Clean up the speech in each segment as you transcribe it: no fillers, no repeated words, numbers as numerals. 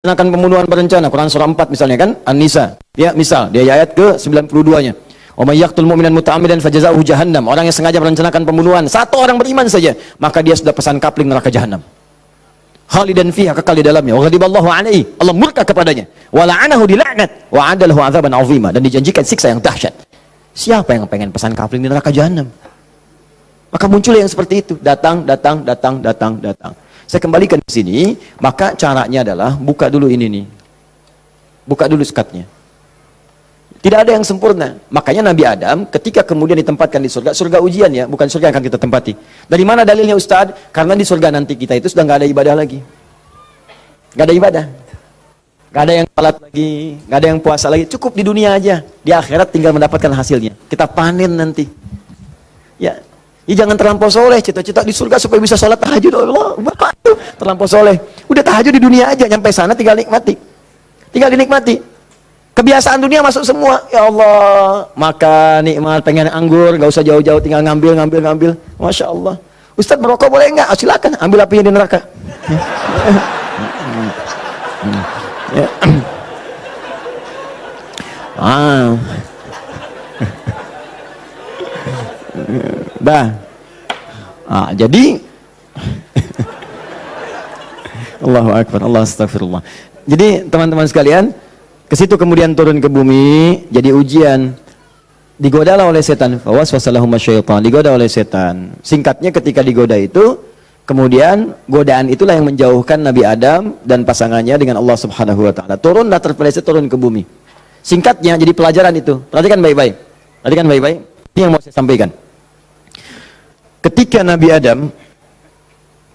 merencanakan pembunuhan berencana, Quran surah 4 misalnya kan, An-Nisa. Ya, misal, dia ayat ke-92-nya. Wa may yaqtul mu'minan muta'ammidan fajazaohu jahannam. Orang yang sengaja merencanakan pembunuhan satu orang beriman saja, maka dia sudah pesan kapling neraka jahanam. Khalidan fiha, kekal di dalamnya. Wa ghadiballahu alaihi, Allah murka kepadanya. Wa la'anahu, dilaknat. Wa 'adalahu 'adzaban 'azima, dan dijanjikan siksa yang dahsyat. Siapa yang pengen pesan kapling di neraka jahanam? Maka muncul yang seperti itu, datang. Saya kembalikan ke sini, maka caranya adalah buka dulu ini nih. Buka dulu sekatnya. Tidak ada yang sempurna. Makanya Nabi Adam ketika kemudian ditempatkan di surga, surga ujian ya, bukan surga yang akan kita tempati. Dari mana dalilnya Ustaz? Karena di surga nanti kita itu sudah nggak ada ibadah lagi. Nggak ada ibadah. Nggak ada yang salat lagi, nggak ada yang puasa lagi. Cukup di dunia aja. Di akhirat tinggal mendapatkan hasilnya. Kita panen nanti. Ya, jangan terlampau soleh, cita-cita di surga supaya bisa sholat tahajud. Allah, bapak tuh terlampau soleh. Udah tahajud di dunia aja, nyampe sana tinggal nikmati. Tinggal dinikmati. Kebiasaan dunia masuk semua. Ya Allah, makan nikmat, pengen anggur, nggak usah jauh-jauh, tinggal ngambil. Masya Allah. Ustaz, merokok boleh nggak? Oh, silakan, ambil apinya di neraka. Ya. Jadi Allahu Akbar, Allah astagfirullah. Jadi teman-teman sekalian, ke situ kemudian turun ke bumi, jadi ujian. Digodalah oleh setan, fawaswasalahum syaitan, digoda oleh setan. Singkatnya ketika digoda itu, kemudian godaan itulah yang menjauhkan Nabi Adam dan pasangannya dengan Allah Subhanahu wa taala. Turunlah terpeleset, turun ke bumi. Singkatnya jadi pelajaran itu. Perhatikan baik-baik. Ini yang mau saya sampaikan. Ketika Nabi Adam,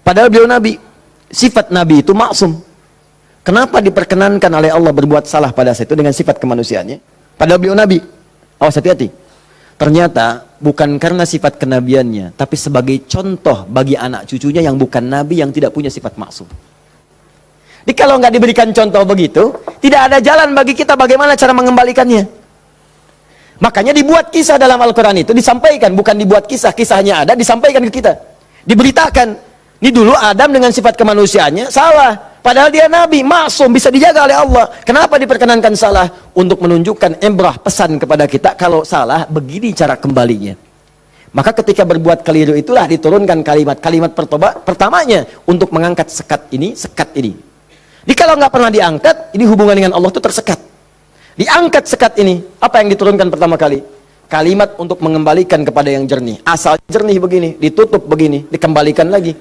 padahal beliau Nabi, sifat Nabi itu maksum. Kenapa diperkenankan oleh Allah berbuat salah pada saat itu dengan sifat kemanusiaannya? Padahal beliau Nabi. Awas, hati-hati. Ternyata bukan karena sifat kenabiannya, tapi sebagai contoh bagi anak cucunya yang bukan Nabi, yang tidak punya sifat maksum. Jadi kalau nggak diberikan contoh begitu, tidak ada jalan bagi kita bagaimana cara mengembalikannya. Makanya dibuat kisah dalam Al-Quran itu, disampaikan, bukan dibuat kisah, kisahnya ada, disampaikan ke kita. Diberitakan, ini dulu Adam dengan sifat kemanusiaannya salah. Padahal dia Nabi, maksum, bisa dijaga oleh Allah. Kenapa diperkenankan salah? Untuk menunjukkan ibrah, pesan kepada kita, kalau salah, begini cara kembalinya. Maka ketika berbuat keliru itulah diturunkan kalimat pertamanya, untuk mengangkat sekat ini. Jadi kalau nggak pernah diangkat, ini hubungan dengan Allah itu tersekat. Diangkat sekat ini, apa yang diturunkan pertama kali? Kalimat untuk mengembalikan kepada yang jernih. Asal jernih begini, ditutup begini, dikembalikan lagi.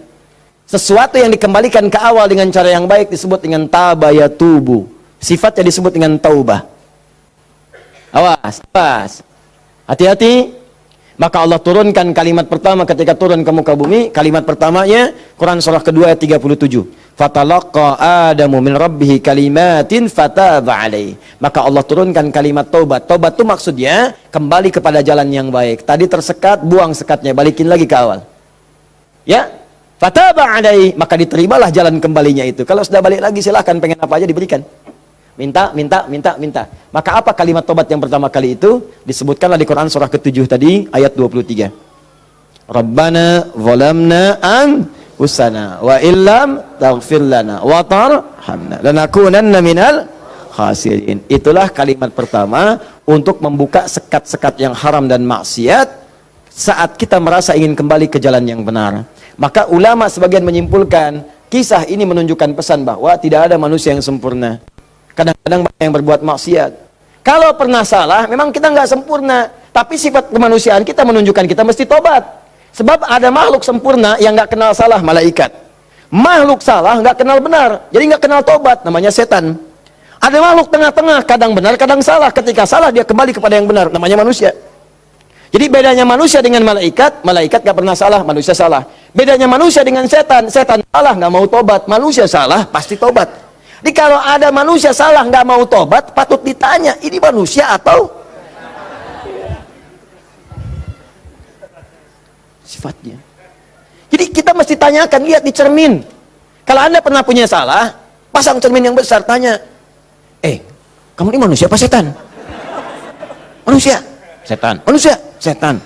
Sesuatu yang dikembalikan ke awal dengan cara yang baik disebut dengan tabayatubu. Sifatnya disebut dengan taubah. Awas. Hati-hati. Maka Allah turunkan kalimat pertama ketika turun ke muka bumi. Kalimat pertamanya, Quran surah kedua ayat 37. Fatalaqa Adamu min Rabbihi kalimatin fataba alaih. Maka Allah turunkan kalimat taubat. Taubat itu maksudnya kembali kepada jalan yang baik. Tadi tersekat, buang sekatnya, balikin lagi ke awal. Ya. Fataba alaih, maka diterimalah jalan kembalinya itu. Kalau sudah balik lagi silahkan, pengen apa aja diberikan. Minta. Maka apa kalimat tobat yang pertama kali itu? Disebutkanlah di Quran surah ke-7 tadi, ayat 23. Rabbana zalamna anfusana wa illam taghfir lana wa tarhamna lanakunanna minal khasirin. Itulah kalimat pertama untuk membuka sekat-sekat yang haram dan maksiat saat kita merasa ingin kembali ke jalan yang benar. Maka ulama sebagian menyimpulkan, kisah ini menunjukkan pesan bahwa tidak ada manusia yang sempurna. Kadang-kadang banyak yang berbuat maksiat. Kalau pernah salah, memang kita nggak sempurna. Tapi sifat kemanusiaan kita menunjukkan kita mesti tobat. Sebab ada makhluk sempurna yang nggak kenal salah, malaikat. Makhluk salah nggak kenal benar, jadi nggak kenal tobat, namanya setan. Ada makhluk tengah-tengah, kadang benar, kadang salah. Ketika salah dia kembali kepada yang benar, namanya manusia. Jadi bedanya manusia dengan malaikat nggak pernah salah, manusia salah. Bedanya manusia dengan setan salah nggak mau tobat, manusia salah pasti tobat. Jadi kalau ada manusia salah nggak mau tobat, patut ditanya, ini manusia atau sifatnya. Jadi kita mesti tanyakan, lihat di cermin. Kalau Anda pernah punya salah, pasang cermin yang besar, tanya, kamu ini manusia apa setan? Manusia. Setan. Manusia. Setan.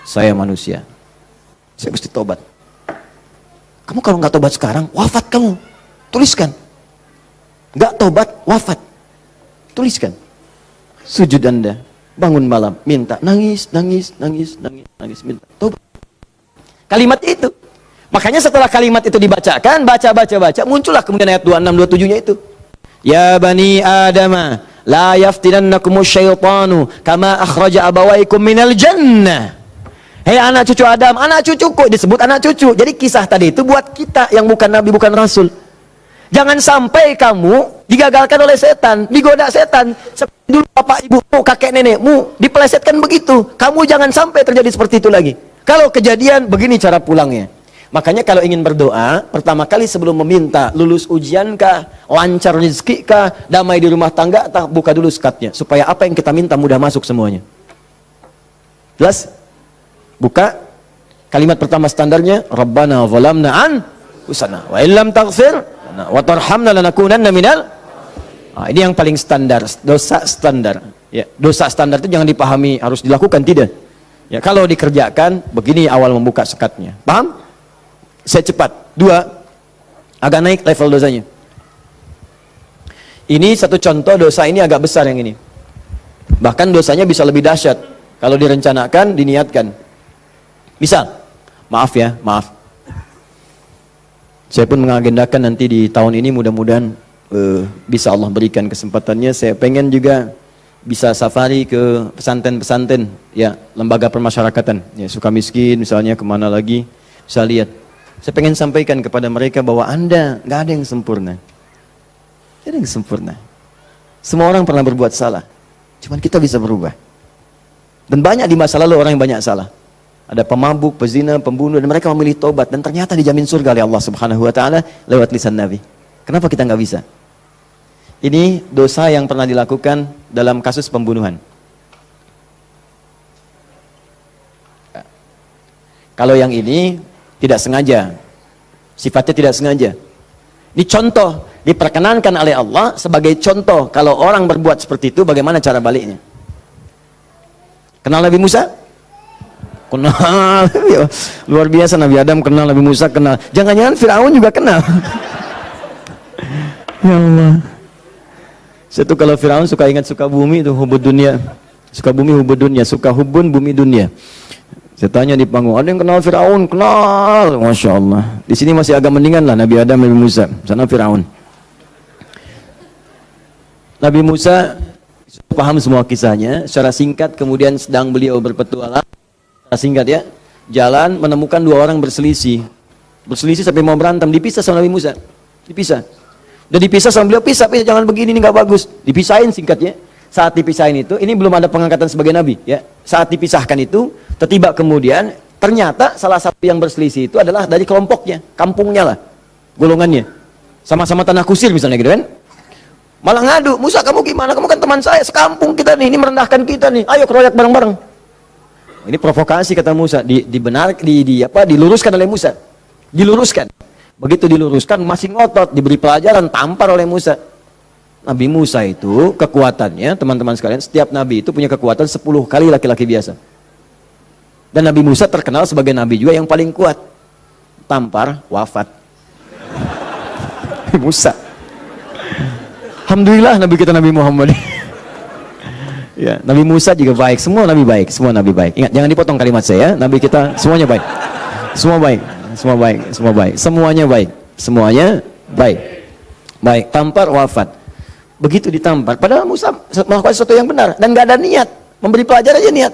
Saya manusia. Saya mesti tobat. Kamu kalau nggak tobat sekarang, wafat kamu. Tuliskan. Nggak tobat, wafat. Tuliskan. Sujud Anda, bangun malam, minta, nangis, minta, tobat. Kalimat itu. Makanya setelah kalimat itu dibacakan, baca, muncullah kemudian ayat 26, 27-nya itu. Ya bani Adama, la yaftinannakumus syaitanu kama akhraja abawaikum minal jannah. Hei anak cucu Adam, anak cucuku, disebut anak cucu. Jadi kisah tadi itu buat kita yang bukan nabi, bukan rasul. Jangan sampai kamu digagalkan oleh setan, digoda setan. Seperti dulu bapak ibumu, kakek nenekmu dipelesetkan begitu. Kamu jangan sampai terjadi seperti itu lagi. Kalau kejadian, begini cara pulangnya. Makanya kalau ingin berdoa, pertama kali sebelum meminta lulus ujian kah, lancar rezeki kah, damai di rumah tangga, buka dulu skatnya. Supaya apa yang kita minta mudah masuk semuanya. Jelas? Buka. Kalimat pertama standarnya, Rabbana zalamna anfusana wa illam taghfir wa tarhamna lanakunanna minal. Ini yang paling standar, dosa standar. Ya, dosa standar itu jangan dipahami harus dilakukan, tidak. Ya, kalau dikerjakan, begini awal membuka sekatnya. Paham? Saya cepat. 2, agak naik level dosanya. Ini satu contoh dosa ini agak besar yang ini. Bahkan dosanya bisa lebih dahsyat kalau direncanakan, diniatkan. Misal, maaf. Saya pun mengagendakan nanti di tahun ini mudah-mudahan bisa Allah berikan kesempatannya. Saya pengen juga bisa safari ke pesantren-pesantren, ya, lembaga permasyarakatan, ya, Sukamiskin misalnya, kemana lagi, bisa lihat. Saya pengen sampaikan kepada mereka bahwa Anda nggak ada yang sempurna. Tidak ada yang sempurna. Semua orang pernah berbuat salah. Cuman kita bisa berubah. Dan banyak di masa lalu orang yang banyak salah. Ada pemabuk, pezina, pembunuh, dan mereka memilih tobat. Dan ternyata dijamin surga oleh Allah Subhanahu wa Ta'ala lewat lisan Nabi. Kenapa kita nggak bisa? Ini dosa yang pernah dilakukan dalam kasus pembunuhan. Kalau yang ini tidak sengaja, sifatnya tidak sengaja. Ini contoh, diperkenankan oleh Allah sebagai contoh. Kalau orang berbuat seperti itu, bagaimana cara baliknya? Kenal Nabi Musa? Kenal. Luar biasa, Nabi Adam kenal, Nabi Musa kenal. Jangan-jangan Fir'aun juga kenal. Ya Allah. Saya tuh kalau Fir'aun suka ingat suka bumi itu, hubud dunia. Suka bumi, hubud dunia. Suka hubun, bumi dunia. Saya tanya di panggung, ada yang kenal Fir'aun? Kenal, Masya Allah. Di sini masih agak mendingan lah Nabi Adam, Nabi Musa. Sana Fir'aun. Nabi Musa paham semua kisahnya. Secara singkat, kemudian sedang beliau berpetualang. Secara singkat ya, jalan menemukan 2 orang berselisih. Berselisih sampai mau berantem, dipisah sama Nabi Musa. Dipisah. Udah dipisah sama beliau, pisah, jangan begini, ini nggak bagus. Dipisahin singkatnya. Saat dipisahin itu, ini belum ada pengangkatan sebagai nabi, ya. Saat dipisahkan itu, tiba kemudian ternyata salah satu yang berselisih itu adalah dari kelompoknya, kampungnya lah, golongannya. Sama-sama tanah kusir misalnya gitu kan. Malah ngadu, Musa kamu gimana? Kamu kan teman saya, sekampung kita nih, ini merendahkan kita nih. Ayo keroyak bareng-bareng. Ini provokasi kata Musa, diluruskan oleh Musa. Diluruskan. Begitu diluruskan masih ngotot, diberi pelajaran, tampar oleh Musa. Nabi Musa itu kekuatannya, teman-teman sekalian, setiap nabi itu punya kekuatan 10 kali laki-laki biasa. Dan Nabi Musa terkenal sebagai nabi juga yang paling kuat. Tampar, wafat. Musa. Alhamdulillah Nabi kita Nabi Muhammad. Ya, Nabi Musa juga baik, semua nabi baik, semua nabi baik. Ingat, jangan dipotong kalimat saya, nabi kita semuanya baik. Semua baik, semua baik, semua baik. Semuanya baik, semuanya baik. Baik, tampar, wafat. Begitu ditampar, padahal Musa melakukan sesuatu yang benar dan nggak ada niat memberi pelajaran aja,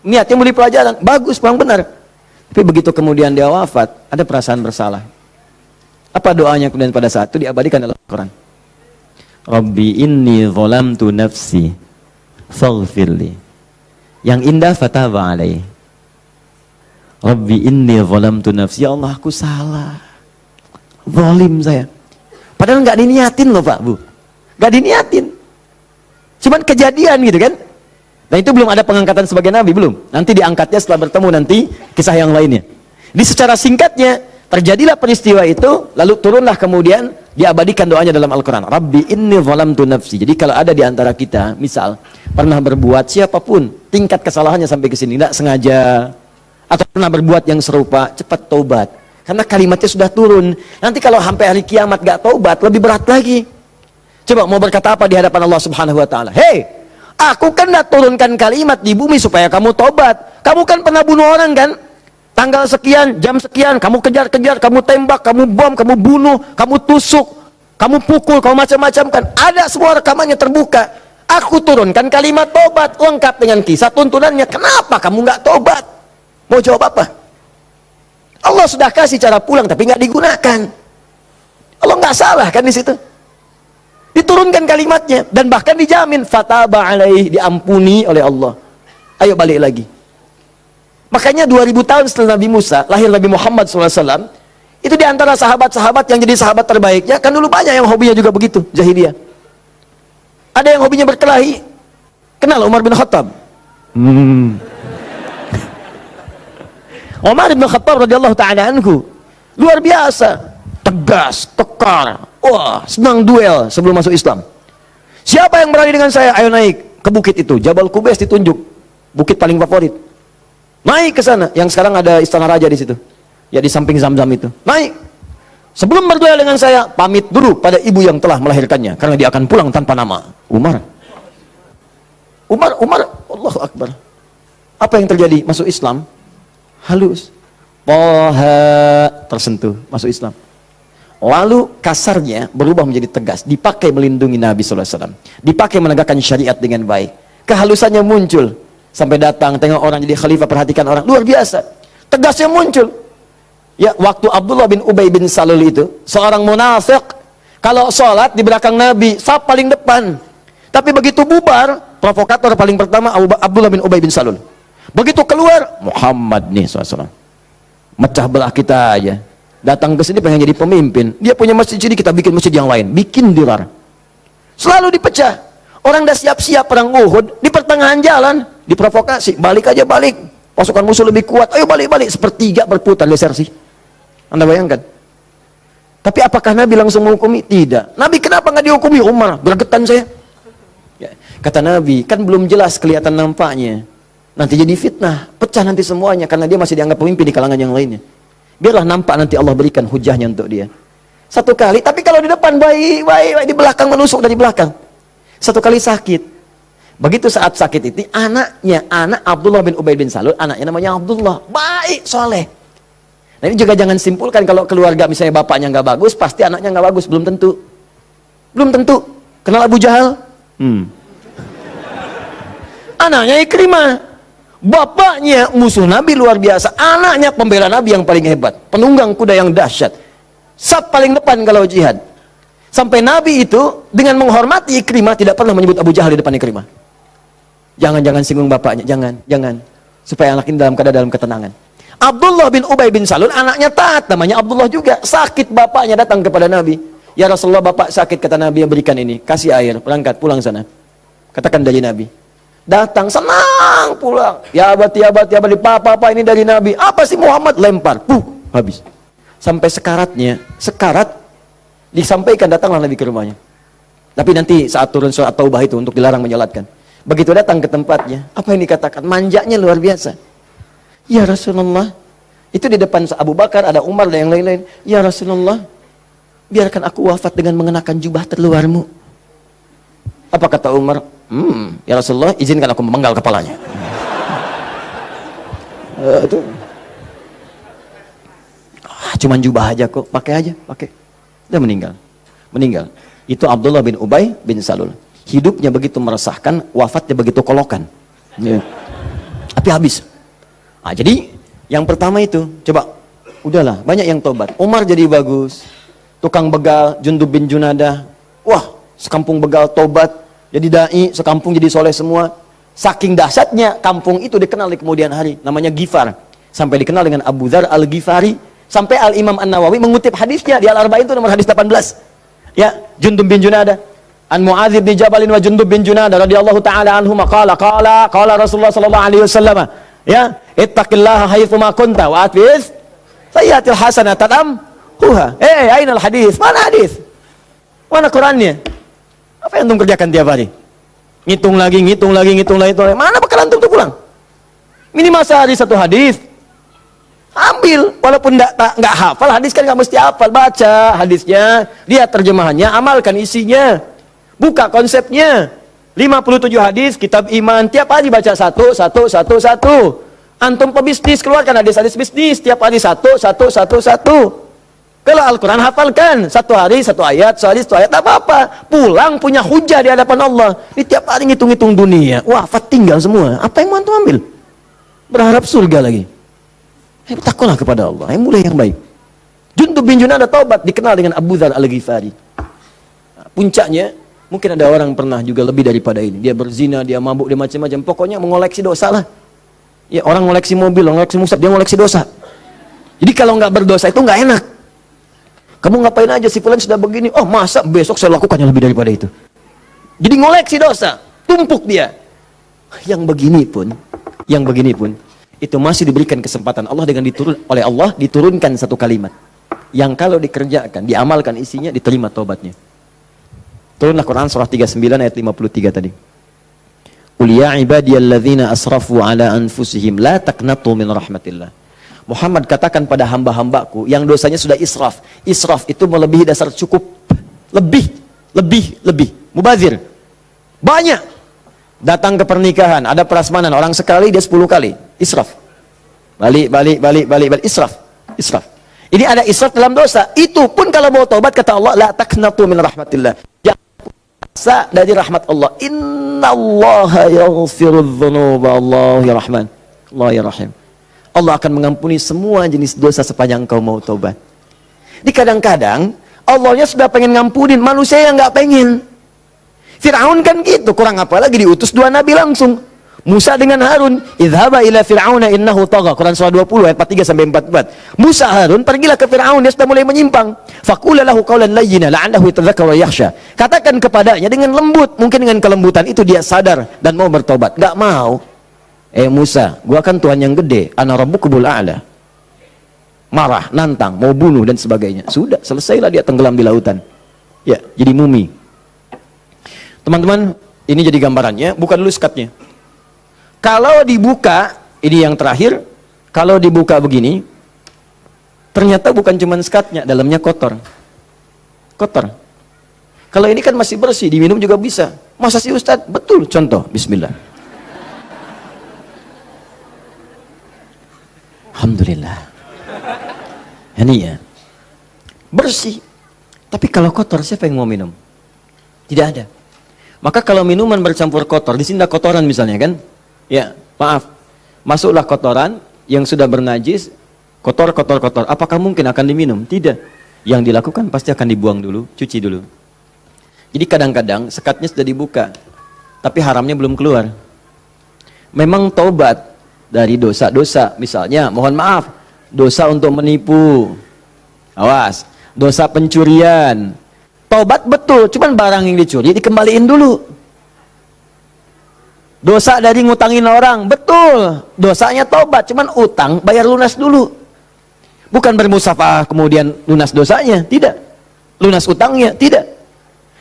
niatnya memberi pelajaran bagus, memang benar. Tapi begitu kemudian dia wafat, ada perasaan bersalah. Apa doanya kemudian pada saat itu diabadikan dalam Al-Quran? Rabbi inni zalamtu nafsi faghfirli. Yang indah fataba alaihi. Rabbi inni zalamtu nafsi, ya Allah aku salah, zalim saya. Padahal nggak diniatin loh Pak Bu. Gak diniatin, cuman kejadian gitu kan. Dan itu belum ada pengangkatan sebagai nabi, belum. Nanti diangkatnya setelah bertemu nanti kisah yang lainnya. Di secara singkatnya terjadilah peristiwa itu, lalu turunlah kemudian diabadikan doanya dalam Al-Quran. Rabbi inni zalamtu nafsi. Jadi kalau ada di antara kita, misal pernah berbuat, siapapun tingkat kesalahannya sampai ke sini, tidak sengaja atau pernah berbuat yang serupa, cepat taubat. Karena kalimatnya sudah turun. Nanti kalau sampai hari kiamat gak taubat, lebih berat lagi. Coba mau berkata apa di hadapan Allah Subhanahu wa taala? Hei, aku kan dah turunkan kalimat di bumi supaya kamu tobat. Kamu kan pernah bunuh orang kan? Tanggal sekian, jam sekian, kamu kejar-kejar, kamu tembak, kamu bom, kamu bunuh, kamu tusuk, kamu pukul, kamu macam-macam kan? Ada semua rekamannya terbuka. Aku turunkan kalimat tobat lengkap dengan kisah tuntunannya. Kenapa kamu nggak tobat? Mau jawab apa? Allah sudah kasih cara pulang tapi nggak digunakan. Allah nggak salah kan di situ. Diturunkan kalimatnya dan bahkan dijamin fataba alaih, diampuni oleh Allah. Ayo balik lagi. Makanya 2000 tahun setelah Nabi Musa lahir Nabi Muhammad SAW, itu diantara sahabat-sahabat yang jadi sahabat terbaiknya. Kan dulu banyak yang hobinya juga begitu, jahiliyah. Ada yang hobinya berkelahi. Kenal Umar bin Khattab? Umar bin Khattab radhiyallahu ta'ala anhu luar biasa, tegas, kekar. Wah, senang duel sebelum masuk Islam. Siapa yang berani dengan saya? Ayo naik ke bukit itu, Jabal Qubais ditunjuk, bukit paling favorit. Naik ke sana, yang sekarang ada istana raja di situ. Ya di samping Zam-Zam itu. Naik. Sebelum berduel dengan saya, pamit dulu pada ibu yang telah melahirkannya karena dia akan pulang tanpa nama. Umar, Allahu Akbar. Apa yang terjadi? Masuk Islam halus. Toha tersentuh, masuk Islam. Lalu kasarnya berubah menjadi tegas, dipakai melindungi Nabi SAW, dipakai menegakkan syariat dengan baik. Kehalusannya muncul, sampai datang tengok orang jadi khalifah, perhatikan orang, luar biasa. Tegasnya muncul. Ya, waktu Abdullah bin Ubay bin Salul itu, seorang munafik, kalau sholat di belakang Nabi, saf paling depan. Tapi begitu bubar, provokator paling pertama Abdullah bin Ubay bin Salul. Begitu keluar, Muhammad nih SAW. Mecah belah kita aja. Datang ke sini pengen jadi pemimpin. Dia punya masjid sini, kita bikin masjid yang lain. Bikin dilar. Selalu dipecah. Orang dah siap-siap perang Uhud, di pertengahan jalan diprovokasi. Balik aja balik. Pasukan musuh lebih kuat. Ayo balik-balik. Sepertiga berputar desersi. Anda bayangkan. Tapi apakah Nabi langsung menghukumi? Tidak. Nabi kenapa nggak dihukumi? Umar, gregetan saya. Ya. Kata Nabi, kan belum jelas kelihatan nampaknya. Nanti jadi fitnah. Pecah nanti semuanya. Karena dia masih dianggap pemimpin di kalangan yang lainnya. Biarlah nampak nanti Allah berikan hujahnya untuk dia. Satu kali, tapi kalau di depan baik, di belakang menusuk dari belakang. Satu kali sakit. Begitu saat sakit itu, anak Abdullah bin Ubay bin Salul, anaknya namanya Abdullah, baik, soleh. Nah ini juga jangan simpulkan kalau keluarga misalnya bapaknya nggak bagus, pasti anaknya nggak bagus. Belum tentu. Belum tentu. Kenal Abu Jahal? Anaknya Ikrimah. Bapaknya musuh Nabi luar biasa, anaknya pembela Nabi yang paling hebat, penunggang kuda yang dahsyat, saf paling depan kalau jihad. Sampai Nabi itu dengan menghormati Ikrimah tidak pernah menyebut Abu Jahal di depan Ikrimah. Jangan singgung bapaknya, jangan, supaya anak ini dalam ketenangan. Abdullah bin Ubay bin Salul anaknya taat, namanya Abdullah juga. Sakit bapaknya datang kepada Nabi. Ya Rasulullah, bapak sakit, kata Nabi, yang berikan ini, kasih air, berangkat pulang sana. Katakan dari Nabi. Datang senang pulang. Ya abadi, papa ini dari Nabi. Apa sih Muhammad? Lempar, habis. Sampai sekarat disampaikan, datanglah Nabi ke rumahnya. Tapi nanti saat turun surat Taubah itu untuk dilarang menyolatkan. Begitu datang ke tempatnya, apa yang dikatakan? Manjanya luar biasa. Ya Rasulullah, itu di depan Abu Bakar, ada Umar dan yang lain-lain. Ya Rasulullah, biarkan aku wafat dengan mengenakan jubah terluarmu. Apa kata Umar? Ya Rasulullah, izinkan aku memenggal kepalanya. Cuman jubah aja kok, pakai aja. Dia meninggal. Itu Abdullah bin Ubay bin Salul. Hidupnya begitu meresahkan, wafatnya begitu kolokan. Ya. Tapi habis. Jadi yang pertama itu, coba, udahlah, banyak yang tobat. Umar jadi bagus. Tukang begal, Jundub bin Junadah. Wah, sekampung begal tobat. Jadi dai, sekampung jadi soleh semua. Saking dahsyatnya, kampung itu dikenal di kemudian hari. Namanya Ghifar. Sampai dikenal dengan Abu Dzar al-Ghifari. Sampai Al-Imam An-Nawawi mengutip hadisnya di Al-Arba'in itu nomor hadis 18. Ya, Jundub bin Junadah. An Mu'adz bin Jabal wa Jundub bin Junadah radhiyallahu ta'ala anhuma qala Rasulullah sallallahu alaihi wasallam, ya, ittaqillaha haitsu ma kunta wa atbiz sayyi'atil hasanata tamhuha. Ainal hadis? Mana hadis? Mana Qur'annya? Apa yang antum kerjakan tiap hari? Ngitung lagi. Mana bakal antum tuh pulang? Minimal sehari satu hadis. Ambil, walaupun nggak hafal hadis kan nggak mesti hafal, baca hadisnya, lihat terjemahannya, amalkan isinya. Buka konsepnya. 57 hadis, kitab iman. Tiap hari baca satu. Antum pebisnis, keluarkan hadis-hadis bisnis. Tiap hari satu. Kalau Al-Quran hafalkan. Satu hari, satu ayat, satu ayat. Tak apa-apa. Pulang punya hujah di hadapan Allah. Ini tiap hari ngitung-ngitung dunia. Wafat tinggal semua. Apa yang mau antum ambil? Berharap surga lagi. Takutlah kepada Allah. Mulai yang baik. Jundub bin Junada taubat, dikenal dengan Abu Dzar Al-Ghifari. Puncaknya, mungkin ada orang pernah juga lebih daripada ini. Dia berzina, dia mabuk, dia macam-macam. Pokoknya mengoleksi dosa lah. Ya, orang ngoleksi mobil, ngoleksi musab, dia ngoleksi dosa. Jadi kalau nggak berdosa itu nggak enak. Kamu ngapain aja, si fulan sudah begini. Oh, masa besok saya lakukan yang lebih daripada itu. Jadi ngoleksi dosa, tumpuk dia. Yang begini pun, itu masih diberikan kesempatan Allah dengan oleh Allah diturunkan satu kalimat. Yang kalau dikerjakan, diamalkan isinya, diterima taubatnya. Turunlah Quran surah 39 ayat 53 tadi. Qul ya ibadiyalladzina asrafu ala anfusihim la taqnatu min rahmatillah. Muhammad katakan pada hamba-hambaku yang dosanya sudah israf. Israf itu melebihi dasar cukup. Lebih. Mubazir. Banyak. Datang ke pernikahan, ada prasmanan, orang sekali dia 10 kali. Israf. Balik. Israf. Ini ada israf dalam dosa. Itu pun kalau mau taubat kata Allah, la taqnatu min rahmatillah. Jangan dari rahmat Allah. Innallaha yaghfirudz dzunuba, Allah ya Rahman. Allah ya Rahim. Allah akan mengampuni semua jenis dosa sepanjang kau mau taubat. Di kadang-kadang Allahnya sudah pengen ngampunin, manusia yang nggak pengen. Fir'aun kan gitu, kurang apa lagi diutus 2 nabi langsung. Musa dengan Harun, idhaba ila fir'auna innahu tagha. Quran surah 20 ayat 43 sampai 44. Musa Harun pergilah ke Fir'aun, dia sudah mulai menyimpang. Faqula lahu qawlan layyina la'allahu yatadhakkaru wa yakhsha. Katakan kepadanya dengan lembut, mungkin dengan kelembutan itu dia sadar dan mau bertobat. Enggak mau. Musa, gua kan Tuhan yang gede, ana rabbukul a'la. Marah, nantang, mau bunuh dan sebagainya. Sudah, selesailah dia tenggelam di lautan. Ya, jadi mumi. Teman-teman, ini jadi gambarannya, buka dulu skatnya. Kalau dibuka, ini yang terakhir, kalau dibuka begini, ternyata bukan cuma skatnya, dalamnya kotor. Kotor. Kalau ini kan masih bersih, diminum juga bisa. Masa sih Ustadz? Betul, contoh, bismillah. Alhamdulillah. Ini ya. Bersih. Tapi kalau kotor, siapa yang mau minum? Tidak ada. Maka kalau minuman bercampur kotor, di sini ada kotoran misalnya kan? Ya, maaf. Masuklah kotoran yang sudah bernajis, kotor. Apakah mungkin akan diminum? Tidak. Yang dilakukan pasti akan dibuang dulu, cuci dulu. Jadi kadang-kadang sekatnya sudah dibuka, tapi haramnya belum keluar. Memang taubat dari dosa-dosa, misalnya, mohon maaf, dosa untuk menipu. Awas, dosa pencurian. Taubat betul, cuman barang yang dicuri dikembaliin dulu. Dosa dari ngutangin orang, betul. Dosanya taubat, cuman utang bayar lunas dulu. Bukan bermusafah kemudian lunas dosanya, tidak. Lunas utangnya, tidak.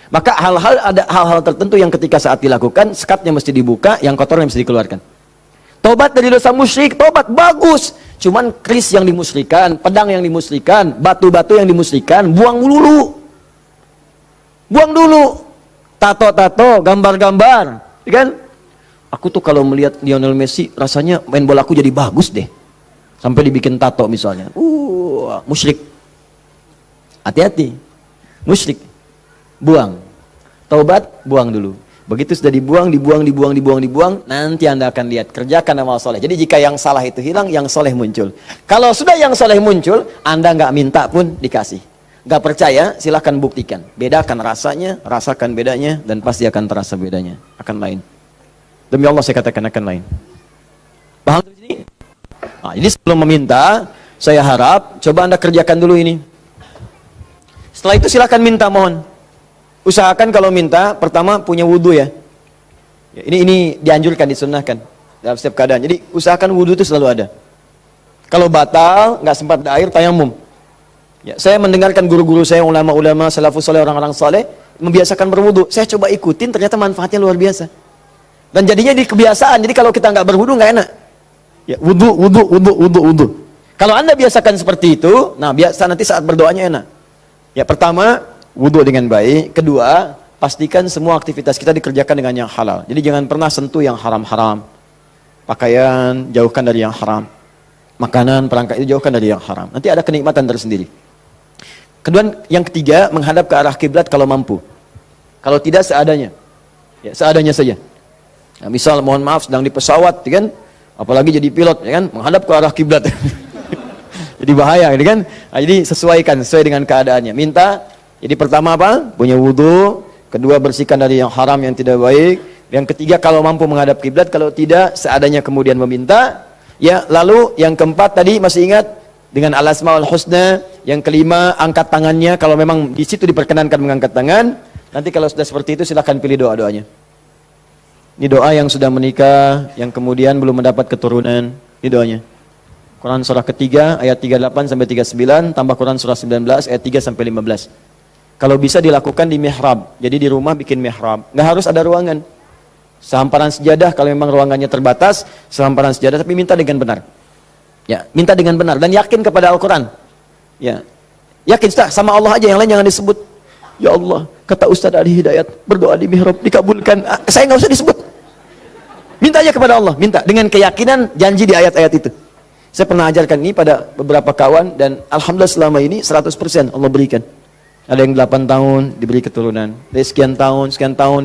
Maka ada hal-hal tertentu yang ketika saat dilakukan, sekatnya mesti dibuka, yang kotornya mesti dikeluarkan. Taubat dari dosa musyrik, taubat bagus. Cuman keris yang dimusyrikan, pedang yang dimusyrikan, batu-batu yang dimusyrikan, buang dulu. Buang dulu. Tato-tato, gambar-gambar, kan? Aku tuh kalau melihat Lionel Messi, rasanya main bola aku jadi bagus deh. Sampai dibikin tato misalnya. Musyrik. Hati-hati. Musyrik. Buang. Taubat, buang dulu. Begitu sudah dibuang, nanti Anda akan lihat. Kerjakan amal soleh. Jadi jika yang salah itu hilang, yang soleh muncul. Kalau sudah yang soleh muncul, Anda nggak minta pun dikasih. Nggak percaya, silahkan buktikan. Bedakan rasanya, rasakan bedanya, dan pasti akan terasa bedanya. Akan lain. Demi Allah saya katakan akan lain. Paham di sini? Nah, jadi sebelum meminta, saya harap coba Anda kerjakan dulu ini. Setelah itu silahkan minta, mohon. Usahakan kalau minta, pertama punya wudhu ya. Ini dianjurkan, disunnahkan dalam setiap keadaan. Jadi usahakan wudhu itu selalu ada. Kalau batal, nggak sempat ada air, tayamum. Ya, saya mendengarkan guru-guru saya, ulama-ulama, salafus saleh, orang-orang saleh membiasakan berwudhu. Saya coba ikutin, ternyata manfaatnya luar biasa. Dan jadinya di kebiasaan. Jadi kalau kita nggak berwudhu nggak enak. Ya, wudhu. Kalau Anda biasakan seperti itu, nah biasa nanti saat berdoanya enak. Ya, pertama wudhu dengan baik. Kedua, pastikan semua aktivitas kita dikerjakan dengan yang halal. Jadi jangan pernah sentuh yang haram-haram. Pakaian, jauhkan dari yang haram. Makanan, perangkat itu jauhkan dari yang haram. Nanti ada kenikmatan tersendiri. Kedua, yang ketiga, menghadap ke arah kiblat kalau mampu. Kalau tidak, seadanya. Ya, seadanya saja. Nah, misal, mohon maaf, sedang di pesawat, ya kan? Apalagi jadi pilot, ya kan? Menghadap ke arah kiblat. Jadi bahaya, ya kan? Nah, jadi sesuaikan, sesuai dengan keadaannya. Minta, jadi pertama apa? Punya wudu. Kedua, bersihkan dari yang haram yang tidak baik. Yang ketiga, kalau mampu menghadap kiblat, kalau tidak, seadanya kemudian meminta. Ya, lalu yang keempat tadi masih ingat dengan al-asmaul husna. Yang kelima, angkat tangannya kalau memang di situ diperkenankan mengangkat tangan. Nanti kalau sudah seperti itu silahkan pilih doa-doanya. Ini doa yang sudah menikah, yang kemudian belum mendapat keturunan. Ini doanya. Quran surah ketiga ayat 38 sampai 39 tambah Quran surah 19 ayat 3 sampai 15. Kalau bisa dilakukan di mihrab. Jadi di rumah bikin mihrab. Nggak harus ada ruangan. Sehamparan sejadah kalau memang ruangannya terbatas, sehamparan sejadah tapi minta dengan benar. Ya, minta dengan benar dan yakin kepada Al-Qur'an. Ya. Yakin sama Allah aja, yang lain jangan disebut. Ya Allah, kata Ustaz Ali Hidayat, berdoa di mihrab dikabulkan. Saya nggak usah disebut. Minta aja kepada Allah, minta dengan keyakinan janji di ayat-ayat itu. Saya pernah ajarkan ini pada beberapa kawan dan alhamdulillah selama ini 100% Allah berikan. Ada yang 8 tahun diberi keturunan, dari sekian tahun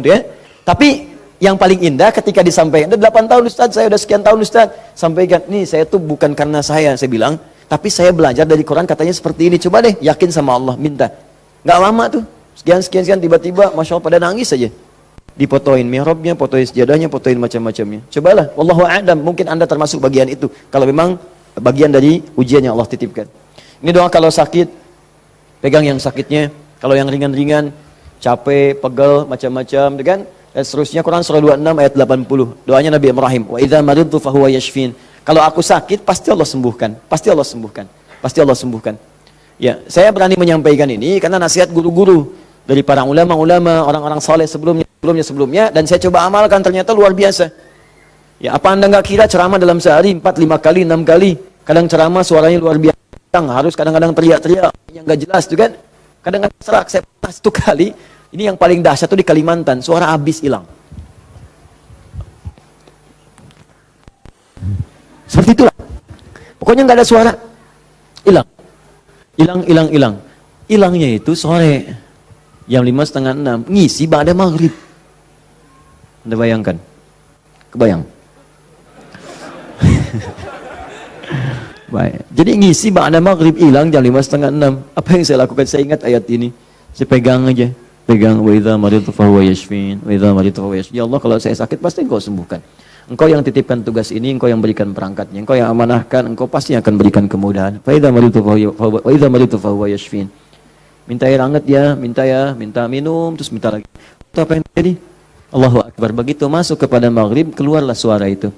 ya. Tapi yang paling indah ketika disampaikan, ada 8 tahun Ustaz, saya udah sekian tahun Ustaz. Sampaikan, nih saya tuh bukan karena saya bilang, tapi saya belajar dari Quran katanya seperti ini. Coba deh, yakin sama Allah, minta. Nggak lama tuh, sekian, tiba-tiba, Masya Allah pada nangis saja. Dipotoin mihrabnya, potoin sejadahnya, potoin macam-macamnya. Cobalah, wallahu a'lam, mungkin Anda termasuk bagian itu. Kalau memang bagian dari ujian yang Allah titipkan. Ini doa kalau sakit, pegang yang sakitnya. Kalau yang ringan-ringan, capek, pegel, macam-macam, kan? Dan seterusnya Quran surah 26 ayat 80. Doanya Nabi Ibrahim, wa idza maridtu fahuwa yashfin. Kalau aku sakit, pasti Allah sembuhkan. Pasti Allah sembuhkan. Pasti Allah sembuhkan. Ya, saya berani menyampaikan ini karena nasihat guru-guru dari para ulama-ulama, orang-orang saleh sebelumnya, dan saya coba amalkan, ternyata luar biasa. Ya, apa Anda nggak kira ceramah dalam sehari 4, 5 kali, 6 kali, kadang ceramah suaranya luar biasa, harus kadang-kadang teriak-teriak yang nggak jelas tuh kan, kadang-kadang serak. Saya pernah 1 kali, ini yang paling dahsyat tuh di Kalimantan, suara habis hilang. Seperti itulah, pokoknya nggak ada suara, hilang. Hilangnya itu sore jam 5:30, 6 ngisi ba'da maghrib. Anda bayangkan, kebayang? Baik. Jadi ngisi ba'da maghrib hilang jam 5:30, 6. Apa yang saya lakukan? Saya ingat ayat ini, saya pegang aja, wa idza maridtu fahuwa yashfin, wa idza maridtu fahuwa yashfin. Ya Allah, kalau saya sakit pasti Engkau sembuhkan. Engkau yang titipkan tugas ini, Engkau yang berikan perangkatnya, Engkau yang amanahkan, Engkau pasti akan berikan kemudahan. Fa idza maridtu fahuwa yashfin. Minta air hangat ya, minta minum, terus minta lagi. Itu apa yang terjadi? Allahu Akbar. Begitu masuk kepada maghrib, keluarlah suara itu.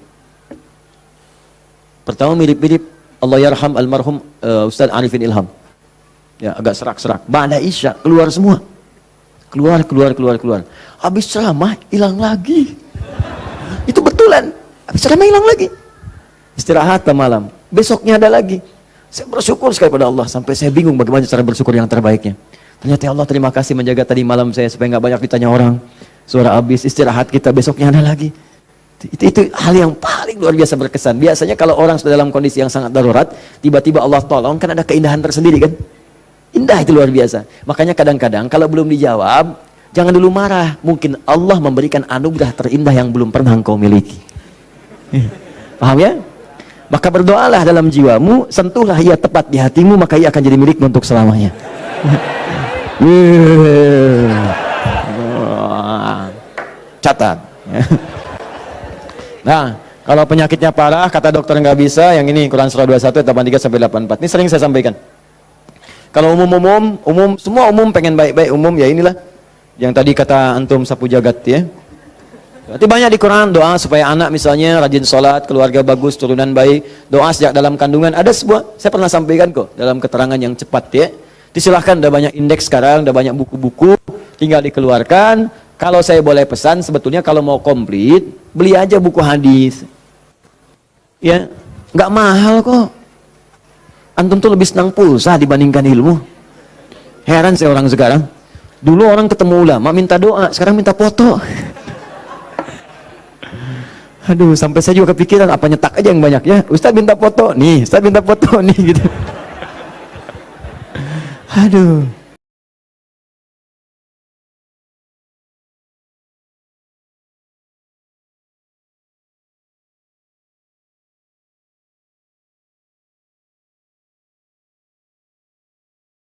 Pertama mirip-mirip Allah yarham almarhum Ustaz Arifin Ilham. Ya, agak serak-serak. Ba'da Isya keluar semua. Keluar. Habis ceramah hilang lagi. Itu betulan. Habis ceramah hilang lagi. Istirahat malam. Besoknya ada lagi. Saya bersyukur sekali pada Allah sampai saya bingung bagaimana cara bersyukur yang terbaiknya. Ternyata Allah terima kasih menjaga tadi malam saya supaya nggak banyak ditanya orang. Suara habis, istirahat kita, besoknya ada lagi. Itu hal yang paling luar biasa berkesan. Biasanya kalau orang sudah dalam kondisi yang sangat darurat, tiba-tiba Allah tolong, kan ada keindahan tersendiri kan? Indah, itu luar biasa. Makanya kadang-kadang kalau belum dijawab, jangan dulu marah. Mungkin Allah memberikan anugerah terindah yang belum pernah engkau miliki. Paham ya? Maka berdoalah dalam jiwamu, sentuhlah ia tepat di hatimu, maka ia akan jadi milikmu untuk selamanya. Catat. Nah, kalau penyakitnya parah, kata dokter nggak bisa, yang ini Quran surah 21 83 sampai 84. Ini sering saya sampaikan. Kalau umum, semua umum pengen baik-baik umum, ya inilah yang tadi kata antum sapu jagat ya. Berarti banyak di Quran doa supaya anak misalnya rajin sholat, keluarga bagus, turunan baik, doa sejak dalam kandungan. Ada sebuah, saya pernah sampaikan kok dalam keterangan yang cepat ya. Disilahkan, udah banyak indeks sekarang, udah banyak buku-buku, tinggal dikeluarkan. Kalau saya boleh pesan, sebetulnya kalau mau komplit, beli aja buku hadis. Ya, nggak mahal kok. Antum tuh lebih senang pulsa dibandingkan ilmu. Heran saya orang sekarang. Dulu orang ketemu ulama minta doa, sekarang minta foto. Aduh, sampai saya juga kepikiran apa nyetak aja yang banyak ya. Ustaz minta foto nih, Ustaz minta foto nih gitu. Aduh.